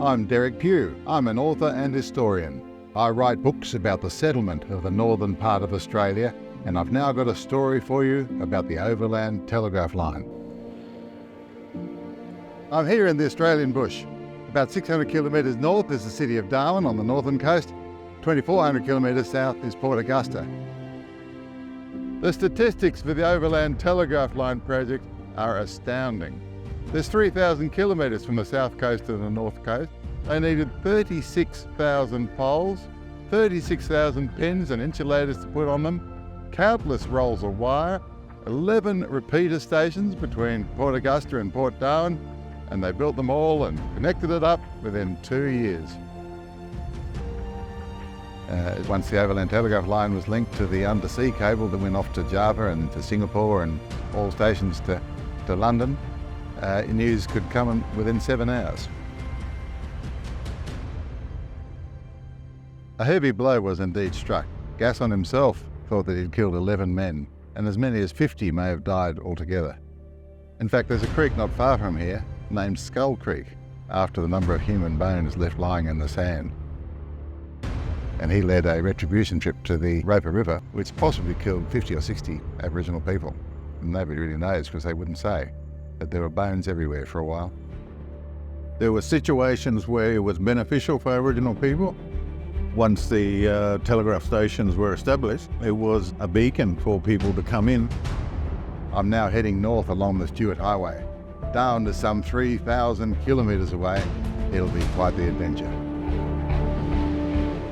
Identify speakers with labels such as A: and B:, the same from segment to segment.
A: I'm Derek Pugh. I'm an author and historian. I write books about the settlement of the northern part of Australia, and I've now got a story for you about the Overland Telegraph Line. I'm here in the Australian bush. About 600 kilometres north is the city of Darwin on the northern coast. 2,400 kilometres south is Port Augusta. The statistics for the Overland Telegraph Line project are astounding. There's 3,000 kilometres from the south coast to the north coast. They needed 36,000 poles, 36,000 pins and insulators to put on them, countless rolls of wire, 11 repeater stations between Port Augusta and Port Darwin, and they built them all and connected it up within 2 years. Once the Overland Telegraph Line was linked to the undersea cable that went off to Java and to Singapore and all stations to London, news could come within 7 hours. A heavy blow was indeed struck. Gasson himself thought that he'd killed 11 men, and as many as 50 may have died altogether. In fact, there's a creek not far from here named Skull Creek, after the number of human bones left lying in the sand. And he led a retribution trip to the Roper River, which possibly killed 50 or 60 Aboriginal people. And nobody really knows because they wouldn't say, but there were bones everywhere for a while. There were situations where it was beneficial for Aboriginal people. Once the telegraph stations were established, it was a beacon for people to come in. I'm now heading north along the Stuart Highway. Down to some 3,000 kilometres away, it'll be quite the adventure.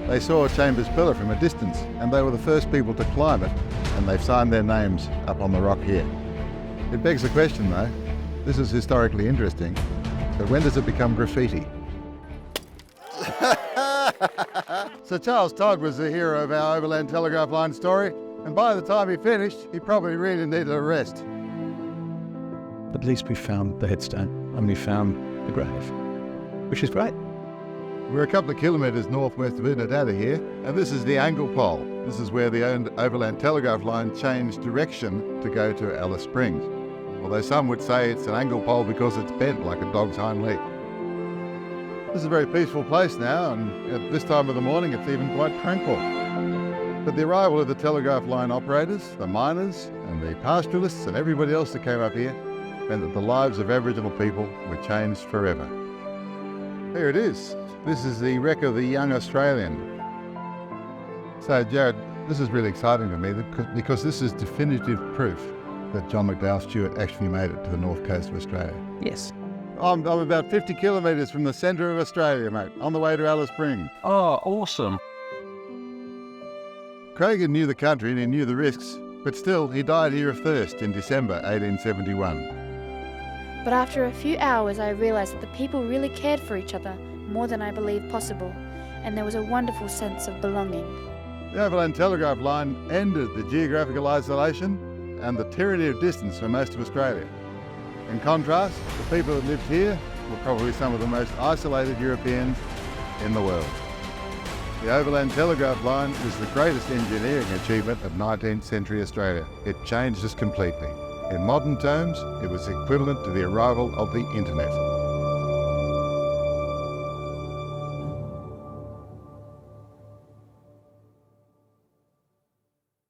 A: They saw Chambers Pillar from a distance, and they were the first people to climb it, and they've signed their names up on the rock here. It begs the question though, this is historically interesting, but when does it become graffiti? Sir Charles Todd was the hero of our Overland Telegraph Line story, and by the time he finished, he probably really needed a rest.
B: At least we found the headstone, and we found the grave, which is great.
A: We're a couple of kilometres northwest of Unadilla here, and this is the angle pole. This is where the Overland Telegraph Line changed direction to go to Alice Springs. Although some would say it's an angle pole because it's bent like a dog's hind leg. This is a very peaceful place now, and at this time of the morning it's even quite tranquil. But the arrival of the telegraph line operators, the miners, and the pastoralists, and everybody else that came up here meant that the lives of Aboriginal people were changed forever. Here it is. This is the wreck of the Young Australian. So Jared, this is really exciting to me because this is definitive proof that John McDowell Stuart actually made it to the north coast of Australia.
B: Yes.
A: I'm about 50 kilometres from the centre of Australia, mate, on the way to Alice Springs.
C: Oh, awesome.
A: Craig knew the country and he knew the risks, but still he died here of thirst in December 1871.
D: But after a few hours I realised that the people really cared for each other more than I believed possible, and there was a wonderful sense of belonging.
A: The Overland Telegraph Line ended the geographical isolation and the tyranny of distance for most of Australia. In contrast, the people that lived here were probably some of the most isolated Europeans in the world. The Overland Telegraph Line is the greatest engineering achievement of 19th century Australia. It changed us completely. In modern terms, it was equivalent to the arrival of the internet.